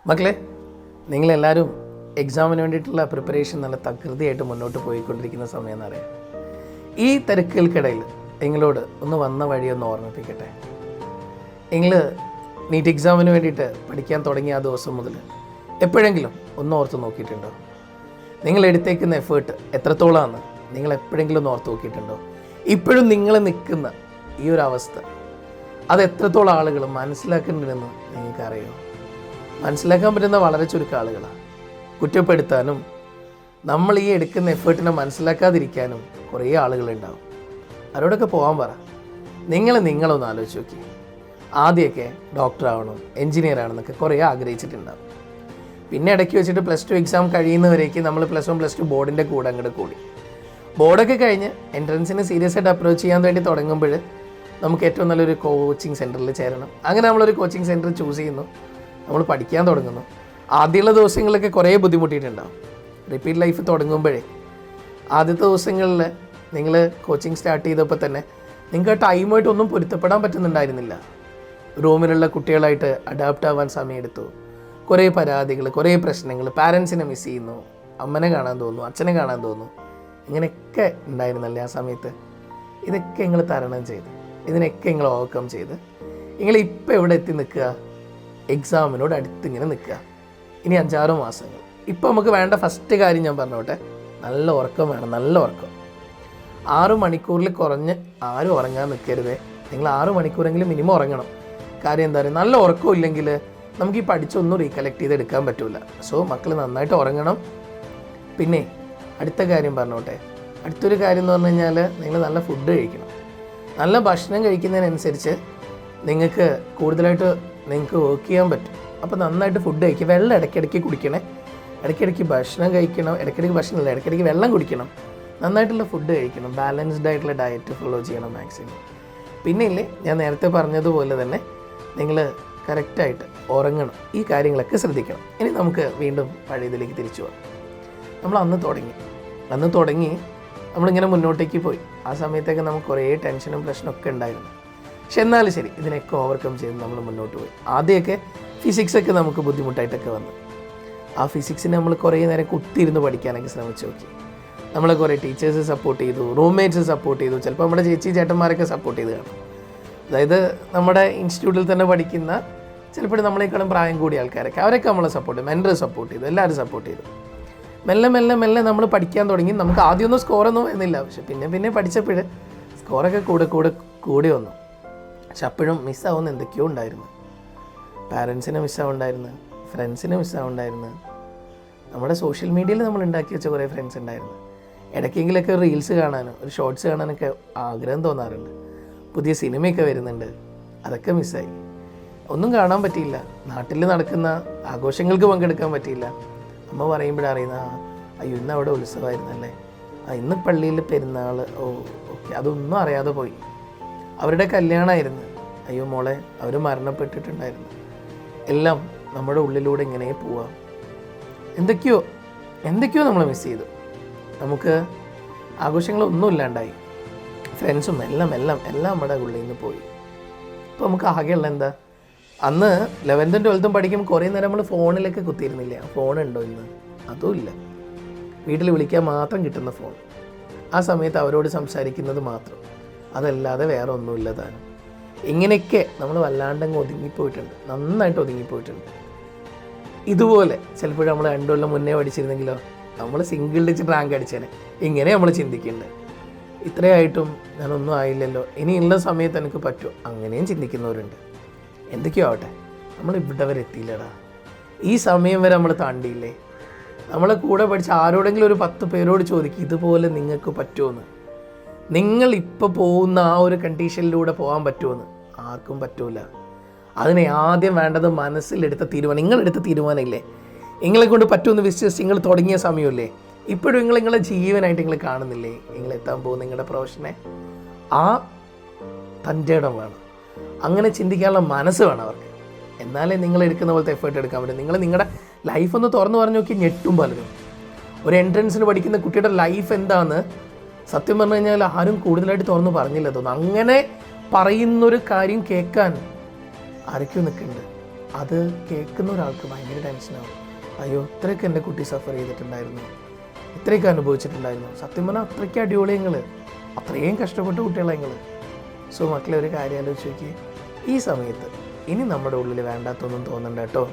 മക്കളെ, നിങ്ങളെല്ലാവരും എക്സാമിന് വേണ്ടിയിട്ടുള്ള പ്രിപ്പറേഷൻ നല്ല തകൃതിയായിട്ട് മുന്നോട്ട് പോയിക്കൊണ്ടിരിക്കുന്ന സമയം എന്നറിയാം. ഈ തിരക്കുകൾക്കിടയിൽ നിങ്ങളോട് ഒന്ന് വന്ന വഴിയൊന്ന് ഓർമ്മിപ്പിക്കട്ടെ. നിങ്ങൾ നീറ്റ് എക്സാമിന് വേണ്ടിയിട്ട് പഠിക്കാൻ തുടങ്ങിയ ആ ദിവസം മുതൽ എപ്പോഴെങ്കിലും ഒന്ന് ഓർത്ത് നോക്കിയിട്ടുണ്ടോ? നിങ്ങൾ എടുത്തേക്കുന്ന എഫേർട്ട് എത്രത്തോളമാണ് നിങ്ങൾ എപ്പോഴെങ്കിലും ഒന്ന് ഓർത്ത് നോക്കിയിട്ടുണ്ടോ? ഇപ്പോഴും നിങ്ങൾ നിൽക്കുന്ന ഈ ഒരു അവസ്ഥ അത് എത്രത്തോളം ആളുകൾ മനസ്സിലാക്കുന്നുണ്ടെന്ന് നിങ്ങൾക്കറിയോ? മനസ്സിലാക്കാൻ പറ്റുന്ന വളരെ ചുരുക്കം ആളുകളാണ്. കുറ്റപ്പെടുത്താനും നമ്മൾ ഈ എടുക്കുന്ന എഫേർട്ടിനെ മനസ്സിലാക്കാതിരിക്കാനും കുറേ ആളുകളുണ്ടാവും. അവരോടൊക്കെ പോകാൻ പറ. നിങ്ങളൊന്ന് ആലോചിച്ച് നോക്കി. ആദ്യമൊക്കെ ഡോക്ടറാവണം, എൻജിനീയർ ആണെന്നൊക്കെ കുറേ ആഗ്രഹിച്ചിട്ടുണ്ടാവും. പിന്നെ ഇടയ്ക്ക് വെച്ചിട്ട് +2 എക്സാം കഴിയുന്നവരേക്ക് നമ്മൾ +1 +2 ബോർഡിൻ്റെ കൂടെ അങ്ങോട്ട് കൂടി. ബോർഡൊക്കെ കഴിഞ്ഞ് എൻട്രൻസിന് സീരിയസ് ആയിട്ട് അപ്രോച്ച് ചെയ്യാൻ വേണ്ടി തുടങ്ങുമ്പോൾ നമുക്ക് ഏറ്റവും നല്ലൊരു കോച്ചിങ് സെൻറ്ററിൽ ചേരണം. അങ്ങനെ നമ്മളൊരു കോച്ചിങ് സെൻറ്റർ ചൂസ് ചെയ്യുന്നു, നമ്മൾ പഠിക്കാൻ തുടങ്ങുന്നു. ആദ്യമുള്ള ദിവസങ്ങളൊക്കെ കുറേ ബുദ്ധിമുട്ടിയിട്ടുണ്ടാവും. റിപ്പീറ്റ് ലൈഫ് തുടങ്ങുമ്പോഴേ ആദ്യത്തെ ദിവസങ്ങളിൽ നിങ്ങൾ കോച്ചിങ് സ്റ്റാർട്ട് ചെയ്തപ്പോൾ തന്നെ നിങ്ങൾക്ക് ആ ടൈമായിട്ടൊന്നും പൊരുത്തപ്പെടാൻ പറ്റുന്നുണ്ടായിരുന്നില്ല. റൂമിലുള്ള കുട്ടികളായിട്ട് അഡാപ്റ്റ് ആവാൻ സമയമെടുത്തു. കുറേ പരാതികൾ, കുറേ പ്രശ്നങ്ങൾ, പാരൻസിനെ മിസ് ചെയ്യുന്നു, അമ്മനെ കാണാൻ തോന്നുന്നു, അച്ഛനെ കാണാൻ തോന്നുന്നു, ഇങ്ങനെയൊക്കെ ഉണ്ടായിരുന്നല്ലേ ആ സമയത്ത്. ഇതൊക്കെ നിങ്ങൾ തരണം ചെയ്ത്, ഇതിനൊക്കെ നിങ്ങൾ ഓവർകം ചെയ്ത് നിങ്ങളിപ്പോൾ എവിടെ എത്തി നിൽക്കുക? എക്സാമിനോട് അടുത്തിങ്ങനെ നിൽക്കുക. ഇനി 5-6 മാസങ്ങൾ. ഇപ്പോൾ നമുക്ക് വേണ്ട ഫസ്റ്റ് കാര്യം ഞാൻ പറഞ്ഞോട്ടെ, നല്ല ഉറക്കം വേണം. നല്ല ഉറക്കം. 6 മണിക്കൂറിൽ കുറഞ്ഞ് ആരും ഉറങ്ങാൻ നിൽക്കരുതേ. നിങ്ങൾ 6 മണിക്കൂറെങ്കിലും മിനിമം ഉറങ്ങണം. കാര്യം എന്താ പറയുക, നല്ല ഉറക്കം ഇല്ലെങ്കിൽ നമുക്ക് ഈ പഠിച്ചൊന്നും റീകളക്ട് ചെയ്തെടുക്കാൻ പറ്റില്ല. സോ മക്കൾ നന്നായിട്ട് ഉറങ്ങണം. പിന്നെ അടുത്ത കാര്യം പറഞ്ഞോട്ടെ. അടുത്തൊരു കാര്യം എന്ന് പറഞ്ഞു കഴിഞ്ഞാൽ നിങ്ങൾ നല്ല ഫുഡ് കഴിക്കണം. നല്ല ഭക്ഷണം കഴിക്കുന്നതിനനുസരിച്ച് നിങ്ങൾക്ക് കൂടുതലായിട്ട് നിങ്ങൾക്ക് വർക്ക് ചെയ്യാൻ പറ്റും. അപ്പോൾ നന്നായിട്ട് ഫുഡ് കഴിക്കുക. വെള്ളം ഇടയ്ക്കിടയ്ക്ക് കുടിക്കണേ. ഇടയ്ക്കിടയ്ക്ക് ഭക്ഷണം കഴിക്കണം. ഇടയ്ക്കിടയ്ക്ക് വെള്ളം കുടിക്കണം. നന്നായിട്ടുള്ള ഫുഡ് കഴിക്കണം. ബാലൻസ്ഡ് ആയിട്ടുള്ള ഡയറ്റ് ഫോളോ ചെയ്യണം മാക്സിമം. പിന്നെ ഇല്ലേ, ഞാൻ നേരത്തെ പറഞ്ഞതുപോലെ തന്നെ നിങ്ങൾ കറക്റ്റായിട്ട് ഉറങ്ങണം. ഈ കാര്യങ്ങളൊക്കെ ശ്രദ്ധിക്കണം. ഇനി നമുക്ക് വീണ്ടും പഴയതിലേക്ക് തിരിച്ചു പോകാം. നമ്മൾ അന്ന് തുടങ്ങി നമ്മളിങ്ങനെ മുന്നോട്ടേക്ക് പോയി. ആ സമയത്തൊക്കെ നമുക്ക് കുറേ ടെൻഷനും പ്രശ്നമൊക്കെ ഉണ്ടായിരുന്നു. പക്ഷെ എന്നാലും ശരി, ഇതിനൊക്കെ ഓവർകം ചെയ്ത് നമ്മൾ മുന്നോട്ട് പോയി. ആദ്യമൊക്കെ ഫിസിക്സൊക്കെ നമുക്ക് ബുദ്ധിമുട്ടായിട്ടൊക്കെ വന്നു. ആ ഫിസിക്സിന് നമ്മൾ കുറേ നേരം കുത്തിയിരുന്ന് പഠിക്കാനൊക്കെ ശ്രമിച്ചു നോക്കി. നമ്മളെ കുറേ ടീച്ചേഴ്സ് സപ്പോർട്ട് ചെയ്തു, റൂംമേറ്റ്സ് സപ്പോർട്ട് ചെയ്തു, ചിലപ്പോൾ നമ്മുടെ ചേച്ചി ചേട്ടന്മാരൊക്കെ സപ്പോർട്ട് ചെയ്ത് കാണും. അതായത് നമ്മുടെ ഇൻസ്റ്റിറ്റ്യൂട്ടിൽ തന്നെ പഠിക്കുന്ന ചിലപ്പോൾ നമ്മളെക്കാളും പ്രായം കൂടിയ ആൾക്കാരൊക്കെ, അവരൊക്കെ നമ്മളെ സപ്പോർട്ട് ചെയ്തു, മെൻറ്റർ സപ്പോർട്ട് ചെയ്തു, എല്ലാവരും സപ്പോർട്ട് ചെയ്തു. മെല്ലെ നമ്മൾ പഠിക്കാൻ തുടങ്ങി. നമുക്ക് ആദ്യമൊന്നും സ്കോറൊന്നും വരുന്നില്ല. പക്ഷെ പിന്നെ പഠിച്ചപ്പോൾ സ്കോറൊക്കെ കൂടി വന്നു. പക്ഷെ അപ്പോഴും മിസ്സാവുന്ന എന്തൊക്കെയോ ഉണ്ടായിരുന്നു. പാരൻസിനെ മിസ്സാവുണ്ടായിരുന്നു, ഫ്രണ്ട്സിനെ മിസ്സാവുണ്ടായിരുന്നു. നമ്മുടെ സോഷ്യൽ മീഡിയയിൽ നമ്മൾ ഉണ്ടാക്കി വെച്ച കുറേ ഫ്രണ്ട്സ് ഉണ്ടായിരുന്നു. ഇടയ്ക്കെങ്കിലൊക്കെ റീൽസ് കാണാനോ ഒരു ഷോർട്സ് കാണാനൊക്കെ ആഗ്രഹം തോന്നാറുണ്ട്. പുതിയ സിനിമയൊക്കെ വരുന്നുണ്ട്, അതൊക്കെ മിസ്സായി. ഒന്നും കാണാൻ പറ്റിയില്ല. നാട്ടിൽ നടക്കുന്ന ആഘോഷങ്ങൾക്ക് പങ്കെടുക്കാൻ പറ്റിയില്ല. അമ്മ പറയുമ്പോഴറിയുന്ന അയ്യോ ഇന്ന് അവിടെ ഉത്സവമായിരുന്നല്ലേ, ഇന്ന് പള്ളിയിൽ പെരുന്നാൾ, ഓക്കെ, അതൊന്നും അറിയാതെ പോയി. അവരുടെ കല്യാണമായിരുന്നു, അയ്യോ മോളെ അവർ മരണപ്പെട്ടിട്ടുണ്ടായിരുന്നു. എല്ലാം നമ്മുടെ ഉള്ളിലൂടെ ഇങ്ങനെ പോവാം. എന്തൊക്കെയോ നമ്മൾ മിസ് ചെയ്തു. നമുക്ക് ആഘോഷങ്ങളൊന്നും ഇല്ലാണ്ടായി. ഫ്രണ്ട്സും എല്ലാം നമ്മുടെ ഉള്ളിൽ നിന്ന് പോയി. ഇപ്പോൾ നമുക്ക് ആകെയുള്ള എന്താ, അന്ന് 11th 12th പഠിക്കുമ്പോൾ കുറേ നേരം നമ്മൾ ഫോണിലൊക്കെ കുത്തിയിരുന്നില്ല. ഫോണുണ്ടോ ഇന്ന്? അതും ഇല്ല. വീട്ടിൽ വിളിക്കാൻ മാത്രം കിട്ടുന്ന ഫോൺ. ആ സമയത്ത് അവരോട് സംസാരിക്കുന്നത് മാത്രം, അതല്ലാതെ വേറെ ഒന്നുമില്ല താനും. ഇങ്ങനെയൊക്കെ നമ്മൾ വല്ലാണ്ടങ്ങ് ഒതുങ്ങിപ്പോയിട്ടുണ്ട്, നന്നായിട്ട് ഒതുങ്ങിപ്പോയിട്ടുണ്ട്. ഇതുപോലെ ചിലപ്പോൾ നമ്മൾ 2 കൊല്ലം മുന്നേ പഠിച്ചിരുന്നെങ്കിലോ നമ്മൾ സിംഗിൾ ഡിജിറ്റ് റാങ്ക് അടിച്ചേനെ. ഇങ്ങനെ നമ്മൾ ചിന്തിക്കുന്നുണ്ട്. ഇത്രയായിട്ടും ഞാനൊന്നും ആയില്ലല്ലോ, ഇനിയുള്ള സമയത്ത് എനിക്ക് പറ്റുമോ, അങ്ങനെയും ചിന്തിക്കുന്നവരുണ്ട്. എന്തൊക്കെയോ ആവട്ടെ, നമ്മൾ ഇവിടെ വരെ എത്തിയില്ലടാ. ഈ സമയം വരെ നമ്മൾ താണ്ടിയില്ലേ. നമ്മളെ കൂടെ പഠിച്ച ആരോടെങ്കിലും ഒരു 10 പേരോട് ചോദിക്കും ഇതുപോലെ നിങ്ങൾക്ക് പറ്റുമോയെന്ന്. നിങ്ങൾ ഇപ്പോൾ പോകുന്ന ആ ഒരു കണ്ടീഷനിലൂടെ പോകാൻ പറ്റുമെന്ന്. ആർക്കും പറ്റൂല. അതിനെ ആദ്യം വേണ്ടത് മനസ്സിലെടുത്ത തീരുമാനം. നിങ്ങളെടുത്ത തീരുമാനമില്ലേ, നിങ്ങളെ കൊണ്ട് പറ്റുമെന്ന് വിശ്വസിച്ച് നിങ്ങൾ തുടങ്ങിയ സമയമല്ലേ. ഇപ്പോഴും നിങ്ങളെ ജീവനായിട്ട് നിങ്ങൾ കാണുന്നില്ലേ നിങ്ങളെത്താൻ പോകുന്ന നിങ്ങളുടെ പ്രൊഫഷനെ. ആ തൻ്റെ ഇടം വേണം, അങ്ങനെ ചിന്തിക്കാനുള്ള മനസ്സ് വേണം അവർക്ക്. എന്നാലേ നിങ്ങൾ എടുക്കുന്ന പോലത്തെ എഫേർട്ട് എടുക്കാൻ പറ്റും. നിങ്ങളുടെ ലൈഫ് ഒന്ന് തുറന്നു പറഞ്ഞു നോക്കി ഞെട്ടും പലരും. ഒരു എൻട്രൻസിന് പഠിക്കുന്ന കുട്ടിയുടെ ലൈഫ് എന്താണെന്ന് സത്യം പറഞ്ഞു കഴിഞ്ഞാൽ ആരും കൂടുതലായിട്ട് തുറന്നു പറഞ്ഞില്ല തോന്നുന്നു. അങ്ങനെ പറയുന്നൊരു കാര്യം കേൾക്കാൻ ആരൊക്കെയോ നിൽക്കുന്നുണ്ട്. അത് കേൾക്കുന്ന ഒരാൾക്ക് ഭയങ്കര ടെൻഷനാവും. അയ്യോ ഇത്രയൊക്കെ എൻ്റെ കുട്ടി സഫർ ചെയ്തിട്ടുണ്ടായിരുന്നു, ഇത്രയൊക്കെ അനുഭവിച്ചിട്ടുണ്ടായിരുന്നു. സത്യം പറഞ്ഞാൽ അത്രയ്ക്ക് അടിപൊളി നിങ്ങൾ, അത്രയും കഷ്ടപ്പെട്ട കുട്ടികളെ നിങ്ങൾ. സോ മക്കളെ ഒരു കാര്യം ആലോചിച്ച് നോക്കി, ഈ സമയത്ത് ഇനി നമ്മുടെ ഉള്ളിൽ വേണ്ടാത്തൊന്നും തോന്നണ്ട കേട്ടോ.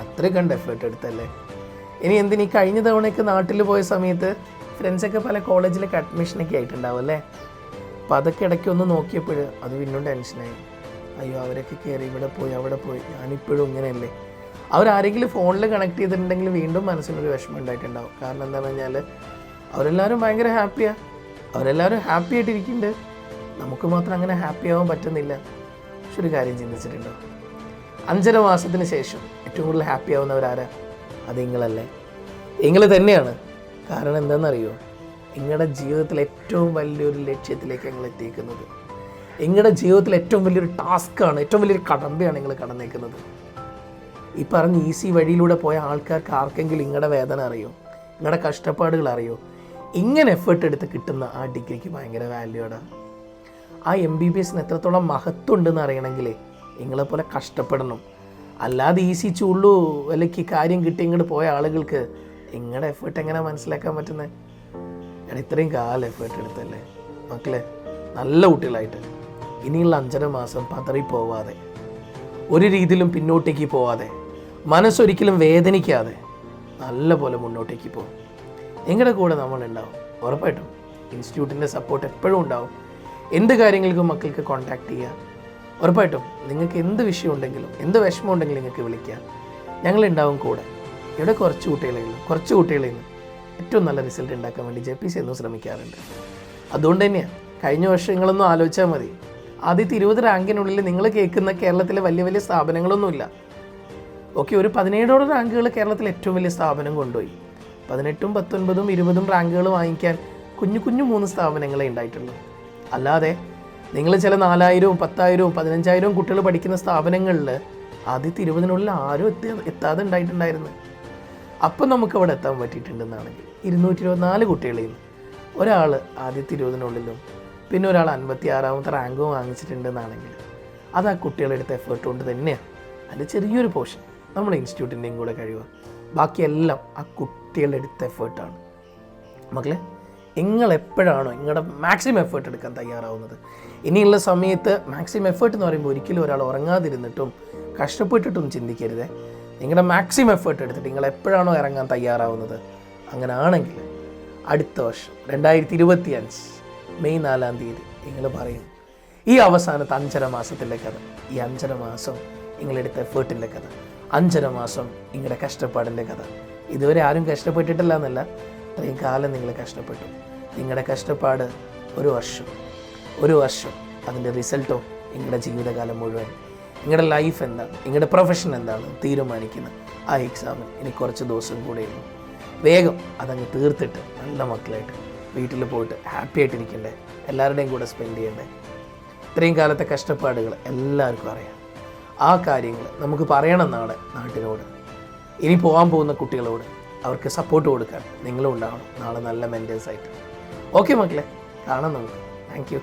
അത്രയും കണ്ട് എഫേർട്ട് എടുത്തല്ലേ. ഇനി എന്തിനീ കഴിഞ്ഞ തവണയൊക്കെ നാട്ടിൽ പോയ സമയത്ത് ഫ്രണ്ട്സൊക്കെ പല കോളേജിലൊക്കെ അഡ്മിഷനൊക്കെ ആയിട്ടുണ്ടാവും അല്ലേ. അപ്പോൾ അതൊക്കെ ഇടയ്ക്ക് ഒന്ന് നോക്കിയപ്പോൾ അത് പിന്നും ടെൻഷനായി. അയ്യോ അവരൊക്കെ കയറി ഇവിടെ പോയി അവിടെ പോയി, ഞാനിപ്പോഴും ഇങ്ങനെയല്ലേ. അവരാരെങ്കിലും ഫോണിൽ കണക്ട് ചെയ്തിട്ടുണ്ടെങ്കിൽ വീണ്ടും മനസ്സിനൊരു വിഷമം ഉണ്ടായിട്ടുണ്ടാവും. കാരണം എന്താണെന്ന് കഴിഞ്ഞാൽ അവരെല്ലാവരും ഭയങ്കര ഹാപ്പിയാണ്, അവരെല്ലാവരും ഹാപ്പി ആയിട്ടിരിക്കുന്നുണ്ട്, നമുക്ക് മാത്രം അങ്ങനെ ഹാപ്പി ആവാൻ പറ്റുന്നില്ല. പക്ഷെ ഒരു കാര്യം ചിന്തിച്ചിട്ടുണ്ടോ, 5.5 മാസത്തിന് ശേഷം ഏറ്റവും കൂടുതൽ ഹാപ്പി ആവുന്നവരാരാ? അത് നിങ്ങളല്ലേ, നിങ്ങൾ തന്നെയാണ്. കാരണം എന്താണെന്നറിയോ, നിങ്ങളുടെ ജീവിതത്തിൽ ഏറ്റവും വലിയൊരു ലക്ഷ്യത്തിലേക്ക് നിങ്ങൾ എത്തിയിരിക്കുന്നത്, നിങ്ങളുടെ ജീവിതത്തിൽ ഏറ്റവും വലിയൊരു ടാസ്ക്കാണ്, ഏറ്റവും വലിയൊരു കടമ്പയാണ് നിങ്ങൾ കടന്നേക്കുന്നത്. ഈ പറഞ്ഞ ഈസി വഴിയിലൂടെ പോയ ആൾക്കാർക്ക് ആർക്കെങ്കിലും നിങ്ങളുടെ വേദന അറിയോ, നിങ്ങളുടെ കഷ്ടപ്പാടുകൾ അറിയോ? ഇങ്ങനെ എഫേർട്ട് എടുത്ത് കിട്ടുന്ന ആ ഡിഗ്രിക്ക് ഭയങ്കര വാല്യൂടാ. ആ MBBSന് എത്രത്തോളം മഹത്വം ഉണ്ടെന്ന് അറിയണമെങ്കിൽ നിങ്ങളെപ്പോലെ കഷ്ടപ്പെടണം. അല്ലാതെ ഈസി ചുള്ളു വിലയ്ക്ക് കാര്യം കിട്ടി ഇങ്ങോട്ട് പോയ ആളുകൾക്ക് നിങ്ങളുടെ എഫേർട്ട് എങ്ങനെ മനസ്സിലാക്കാൻ പറ്റുന്നത്? ഇത്രയും കാലം എഫേർട്ട് എടുത്തല്ലേ മക്കളെ. നല്ല കുട്ടികളായിട്ട് ഇനിയുള്ള 5.5 മാസം പതറിപ്പോവാതെ, ഒരു രീതിയിലും പിന്നോട്ടേക്ക് പോവാതെ, മനസ്സൊരിക്കലും വേദനിക്കാതെ നല്ല പോലെ മുന്നോട്ടേക്ക് പോകും. നിങ്ങളുടെ കൂടെ നമ്മളുണ്ടാവും ഉറപ്പായിട്ടും. ഇൻസ്റ്റിറ്റ്യൂട്ടിൻ്റെ സപ്പോർട്ട് എപ്പോഴും ഉണ്ടാവും. എന്ത് കാര്യങ്ങൾക്കും മക്കൾക്ക് കോൺടാക്ട് ചെയ്യുക. ഉറപ്പായിട്ടും നിങ്ങൾക്ക് എന്ത് വിഷയം ഉണ്ടെങ്കിലും എന്ത് വിഷമം ഉണ്ടെങ്കിലും നിങ്ങൾക്ക് വിളിക്കുക, ഞങ്ങളുണ്ടാവും കൂടെ. ഇവിടെ കുറച്ച് കുട്ടികളിൽ നിന്ന് ഏറ്റവും നല്ല റിസൾട്ട് ഉണ്ടാക്കാൻ വേണ്ടി JPC എന്നും ശ്രമിക്കാറുണ്ട്. അതുകൊണ്ട് തന്നെയാണ് കഴിഞ്ഞ വർഷങ്ങളൊന്നും ആലോചിച്ചാൽ മതി. ആദ്യത്തെ 20 റാങ്കിനുള്ളിൽ നിങ്ങൾ കേൾക്കുന്ന കേരളത്തിലെ വലിയ വലിയ സ്ഥാപനങ്ങളൊന്നുമില്ല. ഓക്കെ, ഒരു 17 റാങ്കുകൾ കേരളത്തിലെ ഏറ്റവും വലിയ സ്ഥാപനം കൊണ്ടുപോയി. 18, 19, 20 റാങ്കുകൾ വാങ്ങിക്കാൻ കുഞ്ഞു 3 സ്ഥാപനങ്ങളെ ഉണ്ടായിട്ടുള്ളൂ. അല്ലാതെ നിങ്ങൾ ചില 4,000, 10,000, 15,000 കുട്ടികൾ പഠിക്കുന്ന സ്ഥാപനങ്ങളിൽ ആദ്യത്തെ 20-നുള്ളിൽ ആരും എത്താതെ ഉണ്ടായിട്ടുണ്ടായിരുന്നു. അപ്പം നമുക്ക് അവിടെ എത്താൻ പറ്റിയിട്ടുണ്ടെന്നാണെങ്കിൽ 224 കുട്ടികളിൽ നിന്ന് ഒരാൾ ആദ്യത്തെ 20-നുള്ളിലും പിന്നെ ഒരാൾ 56ാമത്തെ റാങ്കും വാങ്ങിച്ചിട്ടുണ്ടെന്നാണെങ്കിൽ അത് ആ കുട്ടികളെടുത്ത എഫേർട്ട് കൊണ്ട് തന്നെയാണ്. അതിൻ്റെ ചെറിയൊരു പോർഷൻ നമ്മുടെ ഇൻസ്റ്റിറ്റ്യൂട്ടിൻ്റെയും കൂടെ കഴിവാണ്. ബാക്കിയെല്ലാം ആ കുട്ടികളെടുത്ത എഫേർട്ടാണ്. മക്കളെ, നിങ്ങൾ എപ്പോഴാണോ നിങ്ങളുടെ മാക്സിമം എഫേർട്ട് എടുക്കാൻ തയ്യാറാവുന്നത്, ഇനിയുള്ള സമയത്ത് മാക്സിമം എഫേർട്ട് എന്ന് പറയുമ്പോൾ ഒരിക്കലും ഒരാൾ ഉറങ്ങാതിരുന്നിട്ടും കഷ്ടപ്പെട്ടിട്ടും ചിന്തിക്കരുത്. നിങ്ങളുടെ മാക്സിമം എഫേർട്ട് എടുത്തിട്ട് നിങ്ങൾ എപ്പോഴാണോ ഇറങ്ങാൻ തയ്യാറാവുന്നത്, അങ്ങനെ ആണെങ്കിൽ അടുത്ത വർഷം 2025 മെയ് 4-ാം തീയതി നിങ്ങൾ പറയും ഈ അവസാനത്തെ 5.5 മാസത്തിൻ്റെ കഥ, ഈ 5.5 മാസം നിങ്ങളെടുത്ത എഫേർട്ടിൻ്റെ കഥ, 5.5 മാസം നിങ്ങളുടെ കഷ്ടപ്പാടിൻ്റെ കഥ. ഇതുവരെ ആരും കഷ്ടപ്പെട്ടിട്ടില്ല എന്നല്ല, ഇത്രയും കാലം നിങ്ങൾ കഷ്ടപ്പെട്ടു. നിങ്ങളുടെ കഷ്ടപ്പാട് ഒരു വർഷം അതിൻ്റെ റിസൾട്ടോ നിങ്ങളുടെ ജീവിതകാലം മുഴുവൻ, നിങ്ങളുടെ ലൈഫ് എന്താണ്, നിങ്ങളുടെ പ്രൊഫഷൻ എന്താണ് തീരുമാനിക്കുന്ന ആ എക്സാമിന് ഇനി കുറച്ച് ദിവസം കൂടെയുള്ളൂ. വേഗം അതങ്ങ് തീർത്തിട്ട് നല്ല മക്കളായിട്ട് വീട്ടിൽ പോയിട്ട് ഹാപ്പി ആയിട്ടിരിക്കണ്ടേ, എല്ലാവരുടെയും കൂടെ സ്പെൻഡ് ചെയ്യണ്ടേ. ഇത്രയും കാലത്തെ കഷ്ടപ്പാടുകൾ എല്ലാവർക്കും അറിയാം. ആ കാര്യങ്ങൾ നമുക്ക് പറയണം നാട്ടിനോട്, ഇനി പോകാൻ പോകുന്ന കുട്ടികളോട്. അവർക്ക് സപ്പോർട്ട് കൊടുക്കാൻ നിങ്ങളും ഉണ്ടാവണം നാളെ നല്ല മെൻറ്റേഴ്സായിട്ട്. ഓക്കെ മക്കളെ, കാണാം നമുക്ക്. Thank you.